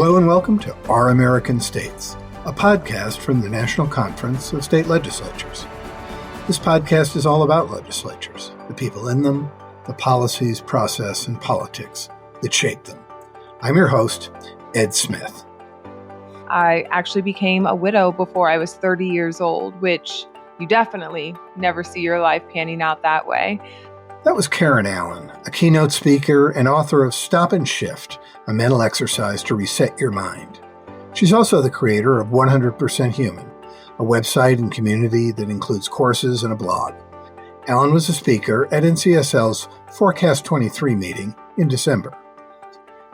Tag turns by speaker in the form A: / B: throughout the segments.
A: Hello and welcome to Our American States, a podcast from the National Conference of State Legislatures. This podcast is all about legislatures, the people in them, the policies, process, and politics that shape them. I'm your host, Ed Smith.
B: I actually became a widow before I was 30 years old, which you definitely never see your life panning out that way.
A: That was Karen Allen, a keynote speaker and author of Stop and Shift, a mental exercise to reset your mind. She's also the creator of 100% Human, a website and community that includes courses and a blog. Allen was a speaker at NCSL's Forecast 23 meeting in December.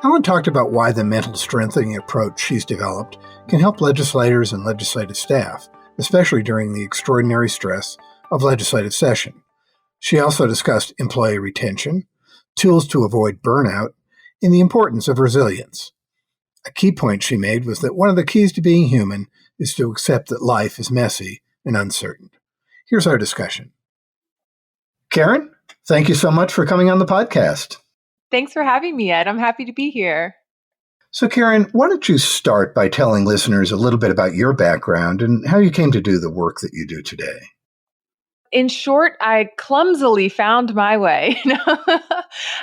A: Allen talked about why the mental strengthening approach she's developed can help legislators and legislative staff, especially during the extraordinary stress of legislative session. She also discussed employee retention, tools to avoid burnout, and the importance of resilience. A key point she made was that one of the keys to being human is to accept that life is messy and uncertain. Here's our discussion. Karen, thank you so much for coming on the podcast.
B: Thanks for having me, Ed. I'm happy to be here.
A: So Karen, why don't you start by telling listeners a little bit about your background and how you came to do the work that you do today?
B: In short, I clumsily found my way.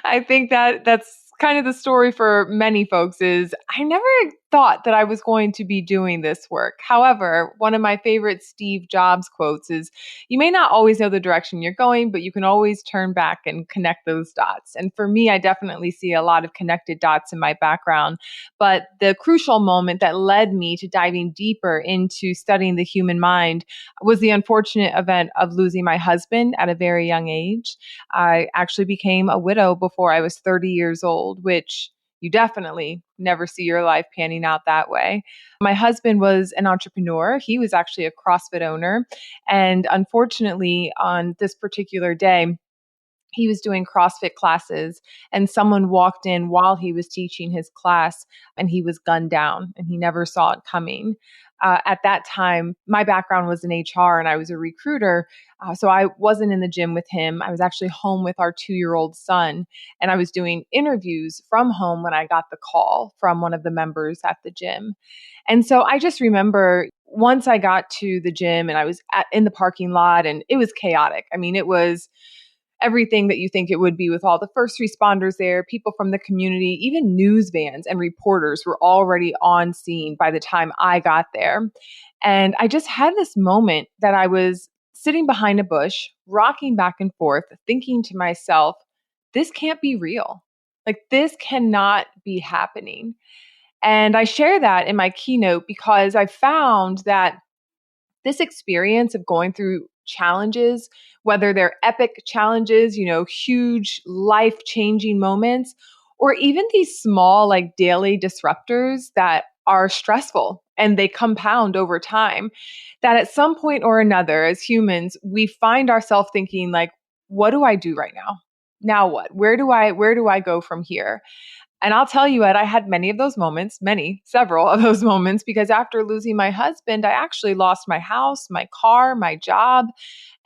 B: I think that's kind of the story for many folks is I never thought that I was going to be doing this work. However, one of my favorite Steve Jobs quotes is, you may not always know the direction you're going, but you can always turn back and connect those dots. And for me, I definitely see a lot of connected dots in my background. But the crucial moment that led me to diving deeper into studying the human mind was the unfortunate event of losing my husband at a very young age. I actually became a widow before I was 30 years old, which you definitely never see your life panning out that way. My husband was an entrepreneur. He was actually a CrossFit owner. And unfortunately, on this particular day, he was doing CrossFit classes and someone walked in while he was teaching his class and he was gunned down and he never saw it coming. At that time, my background was in HR and I was a recruiter. So I wasn't in the gym with him. I was actually home with our 2-year-old son and I was doing interviews from home when I got the call from one of the members at the gym. And so I just remember once I got to the gym and I was in the parking lot and it was chaotic. I mean, it was everything that you think it would be with all the first responders there, people from the community, even news vans and reporters were already on scene by the time I got there. And I just had this moment that I was sitting behind a bush, rocking back and forth, thinking to myself, this can't be real. Like this cannot be happening. And I share that in my keynote because I found that this experience of going through challenges, whether they're epic challenges, huge life-changing moments, or even these small like daily disruptors that are stressful and they compound over time, that at some point or another as humans, we find ourselves thinking like, what do I do right now? Now what? Where do I go from here? And I'll tell you, Ed, I had several of those moments, because after losing my husband, I actually lost my house, my car, my job,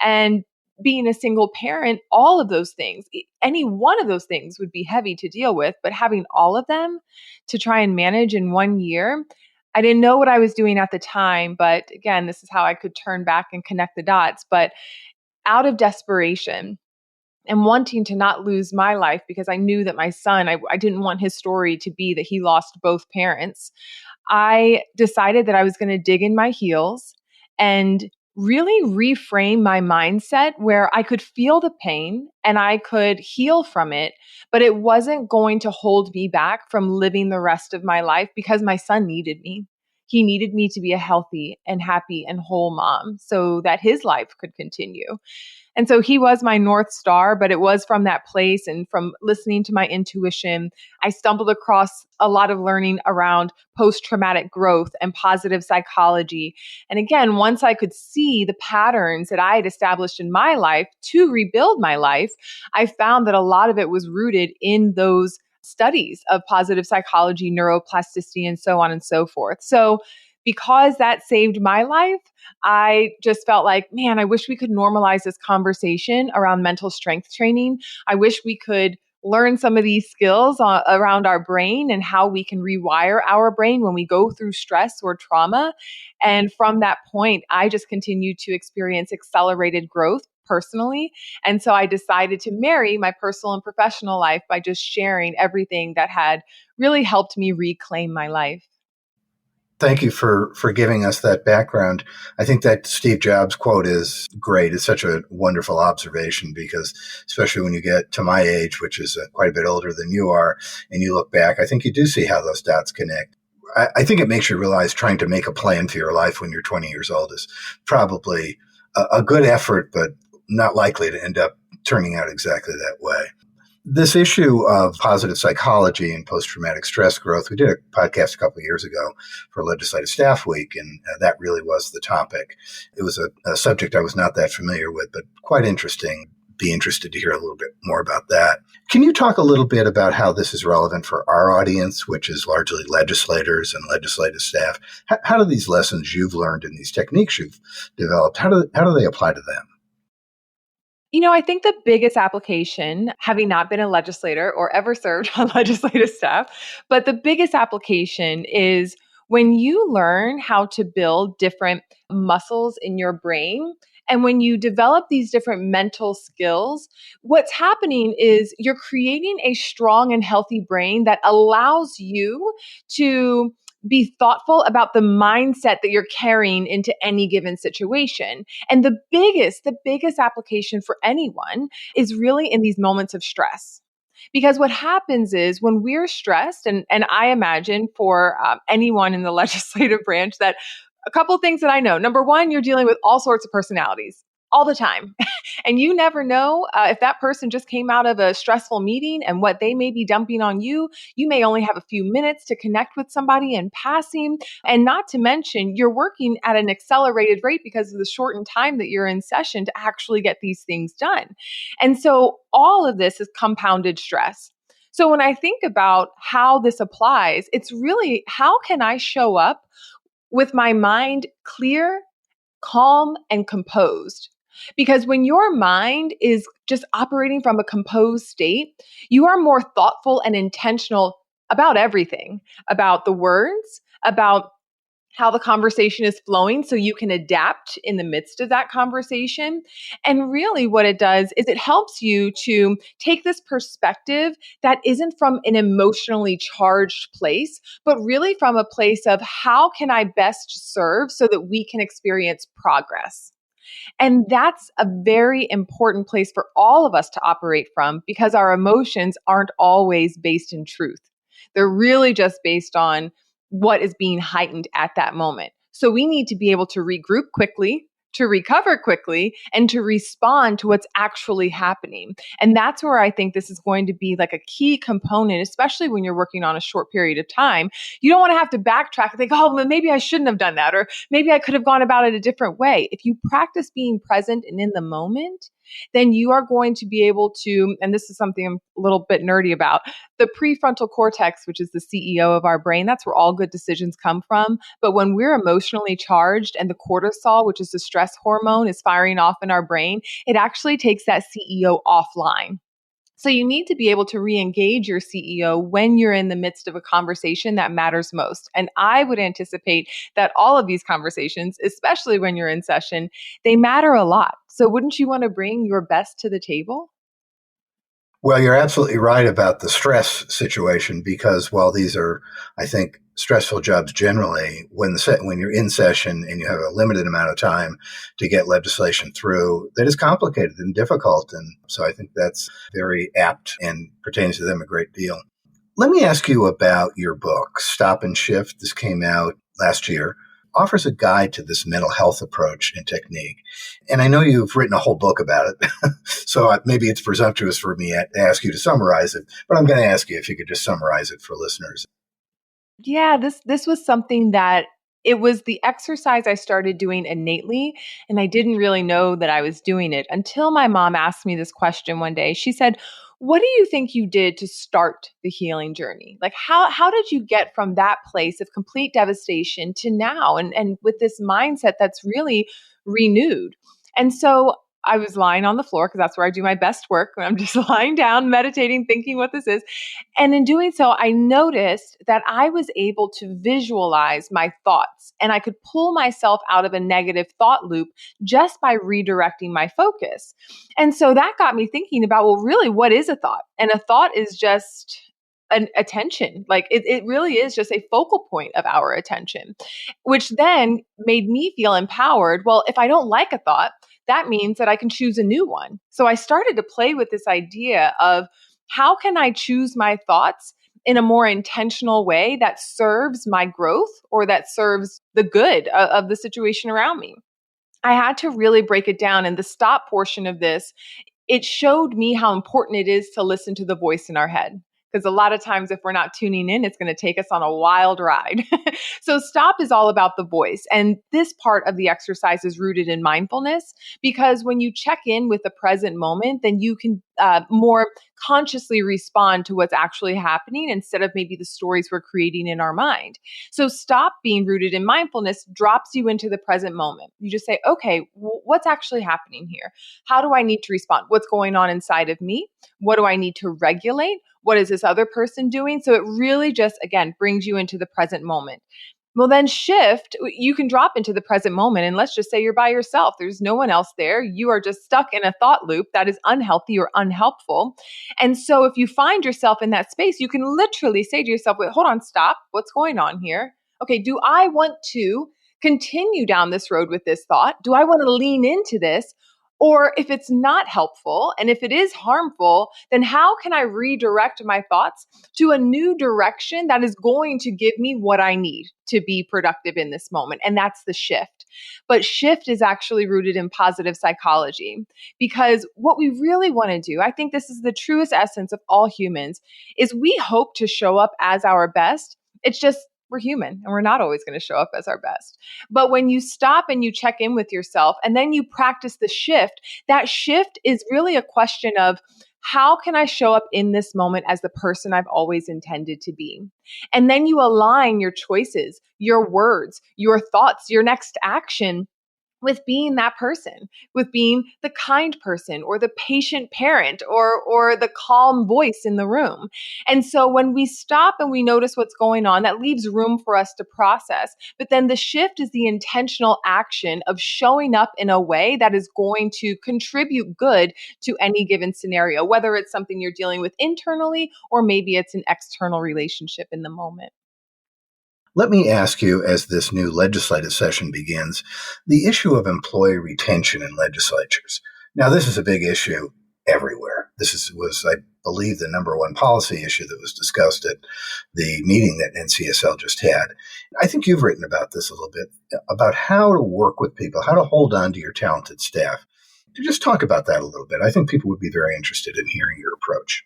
B: and being a single parent, all of those things, any one of those things would be heavy to deal with, but having all of them to try and manage in 1 year, I didn't know what I was doing at the time. But again, this is how I could turn back and connect the dots. But out of desperation, and wanting to not lose my life because I knew that my son, I didn't want his story to be that he lost both parents. I decided that I was going to dig in my heels and really reframe my mindset where I could feel the pain and I could heal from it, but it wasn't going to hold me back from living the rest of my life because my son needed me. He needed me to be a healthy and happy and whole mom so that his life could continue. And so he was my North Star, but it was from that place and from listening to my intuition. I stumbled across a lot of learning around post-traumatic growth and positive psychology. And again, once I could see the patterns that I had established in my life to rebuild my life, I found that a lot of it was rooted in those studies of positive psychology, neuroplasticity, and so on and so forth. So because that saved my life, I just felt like, man, I wish we could normalize this conversation around mental strength training. I wish we could learn some of these skills around our brain and how we can rewire our brain when we go through stress or trauma. And from that point, I just continued to experience accelerated growth personally. And so I decided to marry my personal and professional life by just sharing everything that had really helped me reclaim my life.
A: Thank you for giving us that background. I think that Steve Jobs quote is great. It's such a wonderful observation because, especially when you get to my age, which is quite a bit older than you are, and you look back, I think you do see how those dots connect. I think it makes you realize trying to make a plan for your life when you're 20 years old is probably a good effort, but not likely to end up turning out exactly that way. This issue of positive psychology and post-traumatic stress growth, we did a podcast a couple of years ago for Legislative Staff Week, and that really was the topic. It was a subject I was not that familiar with, but quite interesting. Be interested to hear a little bit more about that. Can you talk a little bit about how this is relevant for our audience, which is largely legislators and legislative staff? How do these lessons you've learned and these techniques you've developed, how do they apply to them?
B: I think the biggest application, having not been a legislator or ever served on legislative staff, but the biggest application is when you learn how to build different muscles in your brain. And when you develop these different mental skills, what's happening is you're creating a strong and healthy brain that allows you to be thoughtful about the mindset that you're carrying into any given situation. And the biggest application for anyone is really in these moments of stress. Because what happens is when we're stressed, and I imagine for anyone in the legislative branch that a couple things that I know. Number one, you're dealing with all sorts of personalities all the time. And you never know if that person just came out of a stressful meeting and what they may be dumping on you. You may only have a few minutes to connect with somebody in passing. And not to mention, you're working at an accelerated rate because of the shortened time that you're in session to actually get these things done. And so all of this is compounded stress. So when I think about how this applies, it's really how can I show up with my mind clear, calm, and composed? Because when your mind is just operating from a composed state, you are more thoughtful and intentional about everything, about the words, about how the conversation is flowing so you can adapt in the midst of that conversation. And really, what it does is it helps you to take this perspective that isn't from an emotionally charged place, but really from a place of how can I best serve so that we can experience progress. And that's a very important place for all of us to operate from because our emotions aren't always based in truth. They're really just based on what is being heightened at that moment. So we need to be able to regroup quickly, to recover quickly, and to respond to what's actually happening. And that's where I think this is going to be like a key component, especially when you're working on a short period of time. You don't want to have to backtrack and think, oh, well, maybe I shouldn't have done that, or maybe I could have gone about it a different way. If you practice being present and in the moment, then you are going to be able to, and this is something I'm a little bit nerdy about, the prefrontal cortex, which is the CEO of our brain, that's where all good decisions come from. But when we're emotionally charged and the cortisol, which is the stress hormone, is firing off in our brain, it actually takes that CEO offline. So you need to be able to re-engage your CEO when you're in the midst of a conversation that matters most. And I would anticipate that all of these conversations, especially when you're in session, they matter a lot. So wouldn't you want to bring your best to the table?
A: Well, you're absolutely right about the stress situation because while these are, I think, stressful jobs generally, when you're in session and you have a limited amount of time to get legislation through, that is complicated and difficult. And so I think that's very apt and pertains to them a great deal. Let me ask you about your book, Stop and Shift. This came out last year. Offers a guide to this mental health approach and technique. And I know you've written a whole book about it, so maybe it's presumptuous for me to ask you to summarize it, but I'm going to ask you if you could just summarize it for listeners.
B: Yeah, this was something that it was the exercise I started doing innately, and I didn't really know that I was doing it until my mom asked me this question one day. She said, "What do you think you did to start the healing journey? Like how did you get from that place of complete devastation to now and with this mindset that's really renewed?" And so I was lying on the floor because that's where I do my best work when I'm just lying down, meditating, thinking what this is. And in doing so, I noticed that I was able to visualize my thoughts and I could pull myself out of a negative thought loop just by redirecting my focus. And so that got me thinking about, well, really, what is a thought? And a thought is just an attention. Like it really is just a focal point of our attention, which then made me feel empowered. Well, if I don't like a thought, that means that I can choose a new one. So I started to play with this idea of how can I choose my thoughts in a more intentional way that serves my growth or that serves the good of the situation around me. I had to really break it down. And the stop portion of this, it showed me how important it is to listen to the voice in our head. Because a lot of times, if we're not tuning in, it's going to take us on a wild ride. So, stop is all about the voice. And this part of the exercise is rooted in mindfulness because when you check in with the present moment, then you can more consciously respond to what's actually happening instead of maybe the stories we're creating in our mind. So, stop being rooted in mindfulness drops you into the present moment. You just say, okay, what's actually happening here? How do I need to respond? What's going on inside of me? What do I need to regulate? What is this other person doing? So it really just, again, brings you into the present moment. Well, then shift, you can drop into the present moment. And let's just say you're by yourself. There's no one else there. You are just stuck in a thought loop that is unhealthy or unhelpful. And so if you find yourself in that space, you can literally say to yourself, wait, hold on, stop. What's going on here? Okay, do I want to continue down this road with this thought? Do I want to lean into this? Or if it's not helpful and if it is harmful, then how can I redirect my thoughts to a new direction that is going to give me what I need to be productive in this moment? And that's the shift. But shift is actually rooted in positive psychology because what we really want to do, I think this is the truest essence of all humans, is we hope to show up as our best. It's just we're human and we're not always going to show up as our best. But when you stop and you check in with yourself and then you practice the shift, that shift is really a question of how can I show up in this moment as the person I've always intended to be? And then you align your choices, your words, your thoughts, your next action with being that person, with being the kind person or the patient parent or the calm voice in the room. And so when we stop and we notice what's going on, that leaves room for us to process. But then the shift is the intentional action of showing up in a way that is going to contribute good to any given scenario, whether it's something you're dealing with internally or maybe it's an external relationship in the moment.
A: Let me ask you, as this new legislative session begins, the issue of employee retention in legislatures. Now, this is a big issue everywhere. Was, I believe, the number one policy issue that was discussed at the meeting that NCSL just had. I think you've written about this a little bit, about how to work with people, how to hold on to your talented staff. Just talk about that a little bit. I think people would be very interested in hearing your approach.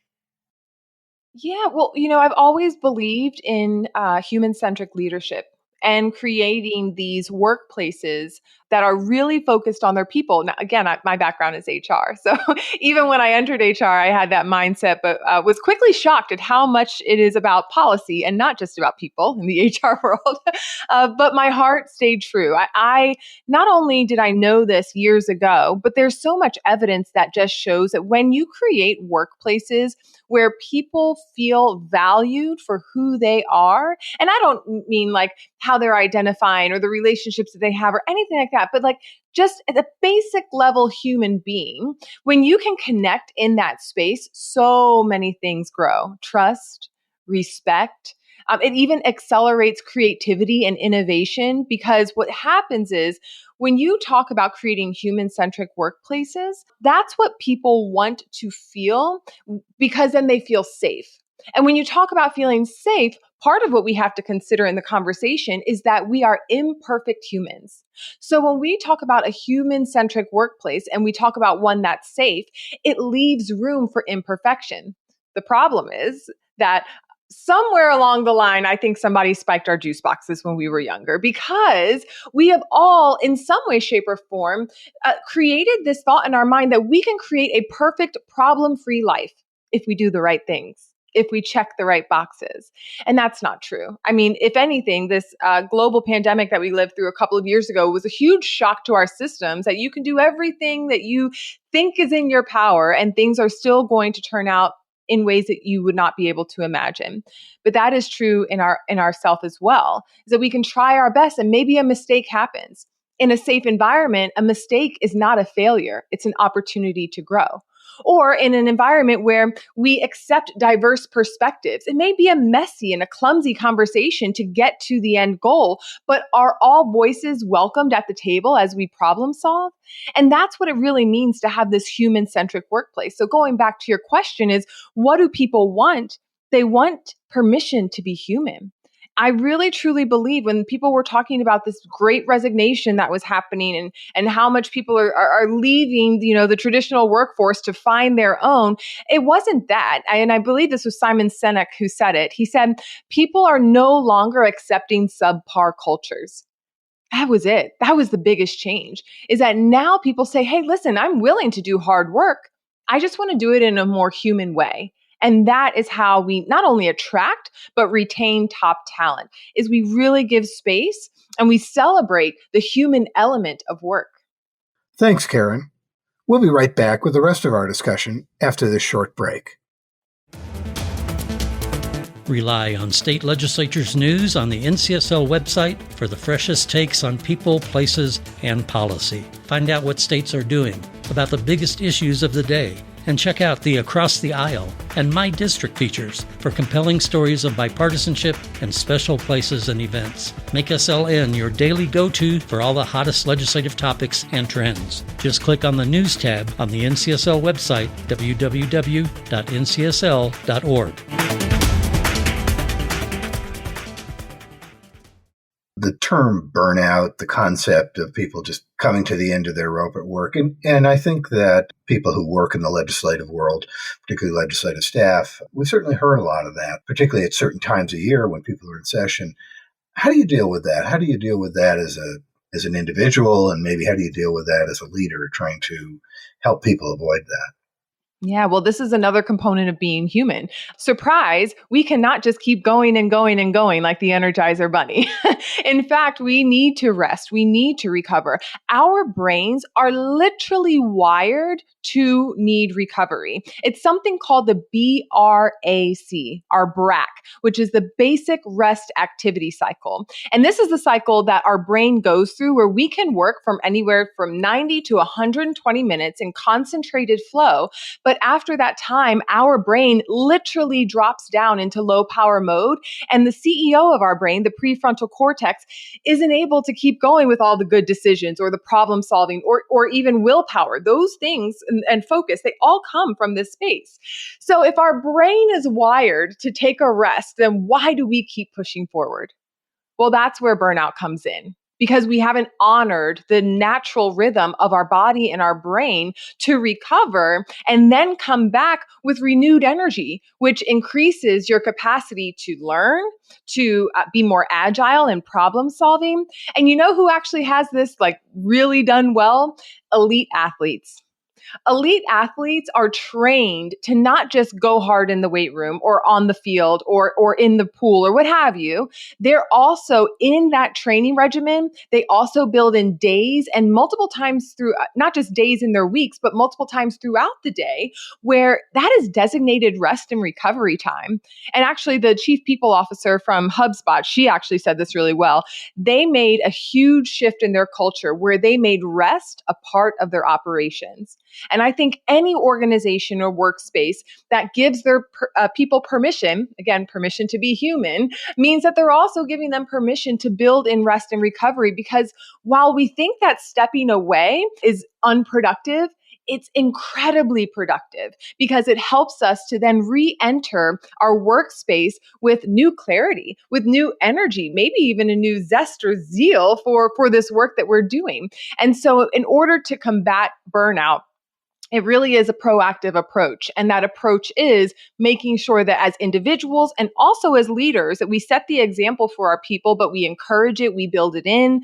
B: Yeah, well, I've always believed in human-centric leadership and creating these workplaces that are really focused on their people. Now, again, my background is HR. So even when I entered HR, I had that mindset, but was quickly shocked at how much it is about policy and not just about people in the HR world. But my heart stayed true. I not only did I know this years ago, but there's so much evidence that just shows that when you create workplaces where people feel valued for who they are, and I don't mean like how they're identifying or the relationships that they have or anything like that, but like just at a basic level human being, when you can connect in that space, so many things grow. Trust, respect. It even accelerates creativity and innovation because what happens is when you talk about creating human-centric workplaces, that's what people want to feel because then they feel safe. And when you talk about feeling safe, part of what we have to consider in the conversation is that we are imperfect humans. So when we talk about a human-centric workplace and we talk about one that's safe, it leaves room for imperfection. The problem is that somewhere along the line, I think somebody spiked our juice boxes when we were younger because we have all, in some way, shape, or form, created this thought in our mind that we can create a perfect problem-free life if we do the right things. if we check the right boxes. And that's not true. I mean, if anything, this global pandemic that we lived through a couple of years ago was a huge shock to our systems that you can do everything that you think is in your power and things are still going to turn out in ways that you would not be able to imagine. But that is true in ourself as well, is that we can try our best and maybe a mistake happens. In a safe environment, a mistake is not a failure. It's an opportunity to grow. Or in an environment where we accept diverse perspectives, it may be a messy and a clumsy conversation to get to the end goal, but are all voices welcomed at the table as we problem solve? And that's what it really means to have this human-centric workplace. So going back to your question is, what do people want? They want permission to be human. I really truly believe when people were talking about this great resignation that was happening and how much people are leaving, the traditional workforce to find their own, it wasn't that. And I believe this was Simon Sinek who said it. He said, people are no longer accepting subpar cultures. That was it. That was the biggest change, is that now people say, hey, listen, I'm willing to do hard work. I just want to do it in a more human way. And that is how we not only attract, but retain top talent, is we really give space and we celebrate the human element of work.
A: Thanks, Karen. We'll be right back with the rest of our discussion after this short break.
C: Rely on state legislatures' news on the NCSL website for the freshest takes on people, places, and policy. Find out what states are doing about the biggest issues of the day, and check out the Across the Aisle and My District features for compelling stories of bipartisanship and special places and events. Make SLN your daily go-to for all the hottest legislative topics and trends. Just click on the News tab on the NCSL website, www.ncsl.org.
A: The term burnout, the concept of people just coming to the end of their rope at work. And I think that people who work in the legislative world, particularly legislative staff, we've certainly heard a lot of that, particularly at certain times of year when people are in session. How do you deal with that? How do you deal with that as an individual? And maybe how do you deal with that as a leader trying to help people avoid that?
B: Yeah, well, this is another component of being human. Surprise, we cannot just keep going and going and going like the Energizer Bunny. In fact, we need to rest. We need to recover. Our brains are literally wired to need recovery. It's something called the BRAC, our BRAC, which is the basic rest activity cycle. And this is the cycle that our brain goes through where we can work from anywhere from 90 to 120 minutes in concentrated flow. But after that time, our brain literally drops down into low power mode. And the CEO of our brain, the prefrontal cortex, isn't able to keep going with all the good decisions or the problem solving or even willpower. Those things and focus, they all come from this space. So if our brain is wired to take a rest, then why do we keep pushing forward? Well, that's where burnout comes in, because we haven't honored the natural rhythm of our body and our brain to recover and then come back with renewed energy, which increases your capacity to learn, to be more agile in problem solving. And you know who actually has this really done well? Elite athletes. Elite athletes are trained to not just go hard in the weight room or on the field or in the pool or what have you. They're also in that training regimen. They also build in days and multiple times through, not just days in their weeks, but multiple times throughout the day where that is designated rest and recovery time. And actually the chief people officer from HubSpot, she actually said this really well. They made a huge shift in their culture where they made rest a part of their operations. And I think any organization or workspace that gives their people permission, again, permission to be human, means that they're also giving them permission to build in rest and recovery. Because while we think that stepping away is unproductive, it's incredibly productive because it helps us to then re-enter our workspace with new clarity, with new energy, maybe even a new zest or zeal for this work that we're doing. And so in order to combat burnout, it really is a proactive approach. And that approach is making sure that as individuals and also as leaders, that we set the example for our people, but we encourage it, we build it in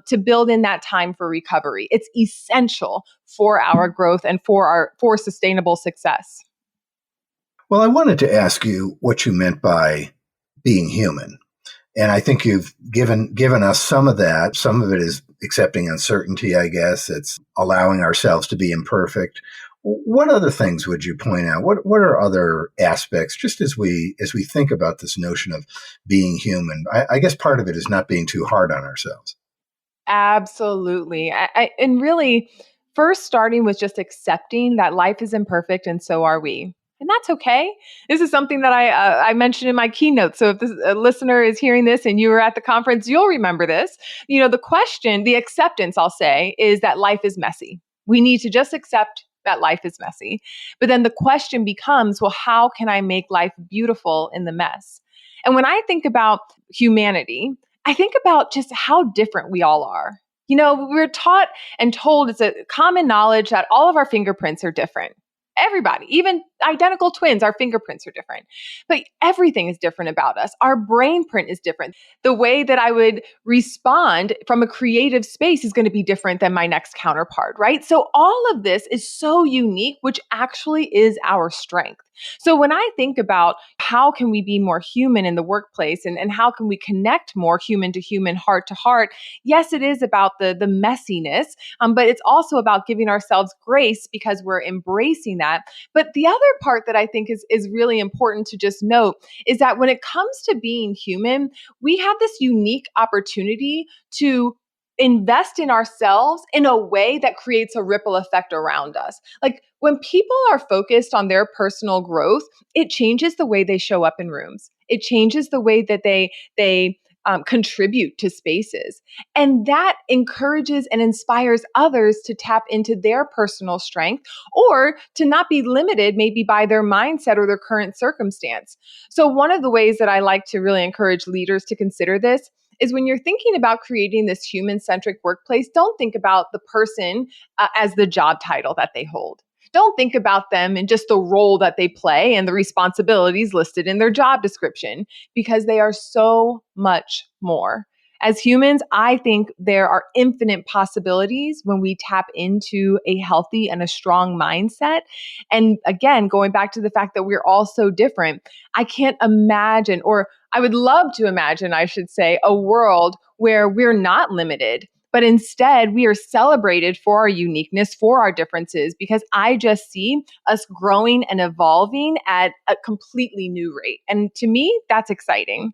B: to build in that time for recovery. It's essential for our growth and for sustainable success.
A: Well, I wanted to ask you what you meant by being human. And I think you've given us some of that. Some of it is accepting uncertainty, I guess. It's allowing ourselves to be imperfect. What other things would you point out? What are other aspects, just as we think about this notion of being human? I guess part of it is not being too hard on ourselves.
B: Absolutely. And really, first starting with just accepting that life is imperfect and so are we. And that's okay. This is something that I mentioned in my keynote. So if this a listener is hearing this and you were at the conference, you'll remember this. The question, the acceptance, I'll say, is that life is messy. We need to just accept that life is messy. But then the question becomes, well, how can I make life beautiful in the mess? And when I think about humanity, I think about just how different we all are. We're taught and told, it's a common knowledge that all of our fingerprints are different. Everybody, even identical twins, our fingerprints are different. But everything is different about us. Our brain print is different. The way that I would respond from a creative space is going to be different than my next counterpart, right? So all of this is so unique, which actually is our strength. So when I think about how can we be more human in the workplace and how can we connect more human to human, heart to heart, yes, it is about the messiness, but it's also about giving ourselves grace because we're embracing that. But the other part that I think is really important to just note is that when it comes to being human, we have this unique opportunity to invest in ourselves in a way that creates a ripple effect around us. Like when people are focused on their personal growth, it changes the way they show up in rooms. It changes the way that they contribute to spaces. And that encourages and inspires others to tap into their personal strength or to not be limited maybe by their mindset or their current circumstance. So one of the ways that I like to really encourage leaders to consider this is when you're thinking about creating this human-centric workplace, don't think about the person as the job title that they hold. Don't think about them in just the role that they play and the responsibilities listed in their job description, because they are so much more. As humans, I think there are infinite possibilities when we tap into a healthy and a strong mindset. And again, going back to the fact that we're all so different, I can't imagine, or I would love to imagine, I should say, a world where we're not limited, but instead we are celebrated for our uniqueness, for our differences, because I just see us growing and evolving at a completely new rate. And to me, that's exciting.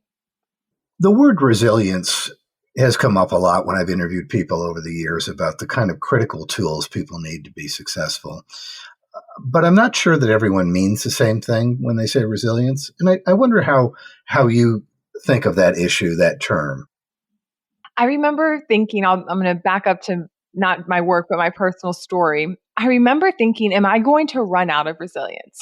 A: The word resilience has come up a lot when I've interviewed people over the years about the kind of critical tools people need to be successful. But I'm not sure that everyone means the same thing when they say resilience. And I wonder how you think of that issue, that term.
B: I remember thinking, I'm going to back up to not my work, but my personal story. I remember thinking, am I going to run out of resilience?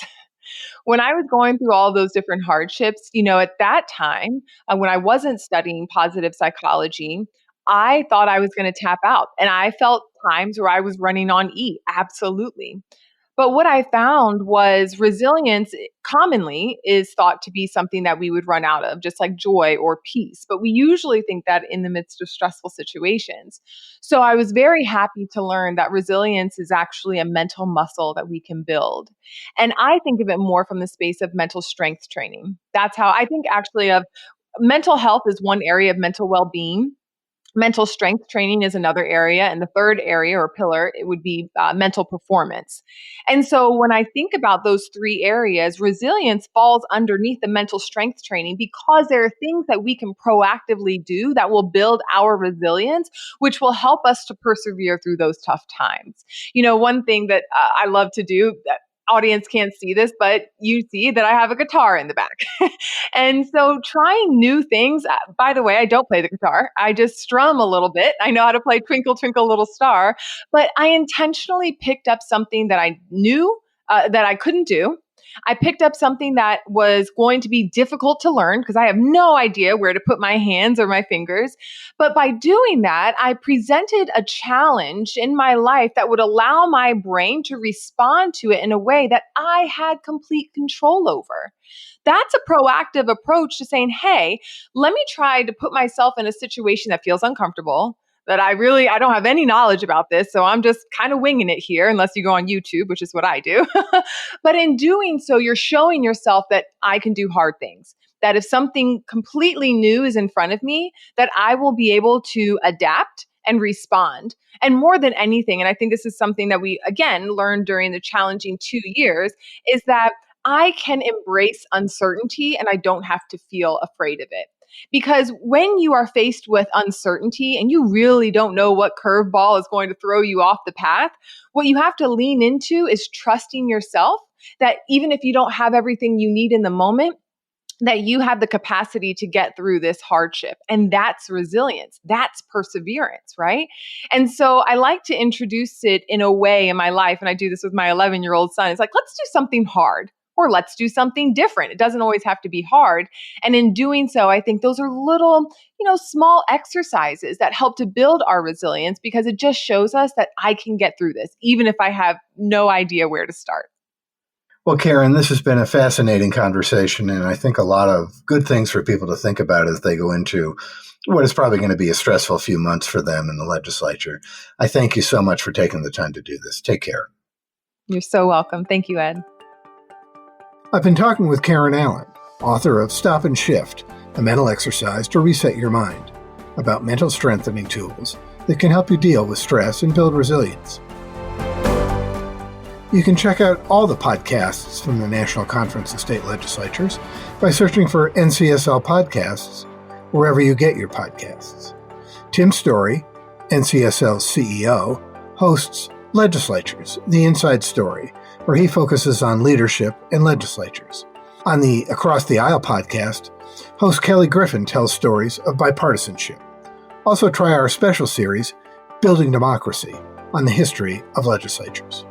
B: When I was going through all those different hardships, at that time, when I wasn't studying positive psychology, I thought I was going to tap out. And I felt times where I was running on E, absolutely. But what I found was resilience commonly is thought to be something that we would run out of, just like joy or peace. But we usually think that in the midst of stressful situations. So I was very happy to learn that resilience is actually a mental muscle that we can build. And I think of it more from the space of mental strength training. That's how I think actually of mental health is one area of mental well-being. Mental strength training is another area. And the third area or pillar, it would be mental performance. And so when I think about those three areas, resilience falls underneath the mental strength training because there are things that we can proactively do that will build our resilience, which will help us to persevere through those tough times. One thing that I love to do that audience can't see this, but you see that I have a guitar in the back. And so trying new things, by the way, I don't play the guitar. I just strum a little bit. I know how to play Twinkle, Twinkle, Little Star, but I intentionally picked up something that I knew that I couldn't do. I picked up something that was going to be difficult to learn because I have no idea where to put my hands or my fingers. But by doing that, I presented a challenge in my life that would allow my brain to respond to it in a way that I had complete control over. That's a proactive approach to saying, hey, let me try to put myself in a situation that feels uncomfortable, that I don't have any knowledge about this, so I'm just kind of winging it here, unless you go on YouTube, which is what I do. But in doing so, you're showing yourself that I can do hard things. That if something completely new is in front of me, that I will be able to adapt and respond. And more than anything, and I think this is something that we, again, learned during the challenging 2 years, is that I can embrace uncertainty and I don't have to feel afraid of it. Because when you are faced with uncertainty and you really don't know what curveball is going to throw you off the path, what you have to lean into is trusting yourself that even if you don't have everything you need in the moment, that you have the capacity to get through this hardship. And that's resilience. That's perseverance, right? And so I like to introduce it in a way in my life, and I do this with my 11-year-old son. It's like, let's do something hard or let's do something different. It doesn't always have to be hard. And in doing so, I think those are little, small exercises that help to build our resilience, because it just shows us that I can get through this, even if I have no idea where to start.
A: Well, Karen, this has been a fascinating conversation, and I think a lot of good things for people to think about as they go into what is probably going to be a stressful few months for them in the legislature. I thank you so much for taking the time to do this. Take care.
B: You're so welcome. Thank you, Ed.
A: I've been talking with Karen Allen, author of Stop and Shift, a mental exercise to reset your mind, about mental strengthening tools that can help you deal with stress and build resilience. You can check out all the podcasts from the National Conference of State Legislatures by searching for NCSL Podcasts wherever you get your podcasts. Tim Story, NCSL's CEO, hosts Legislatures, the Inside Story, where he focuses on leadership and legislatures. On the Across the Aisle podcast, host Kelly Griffin tells stories of bipartisanship. Also try our special series, Building Democracy, on the history of legislatures.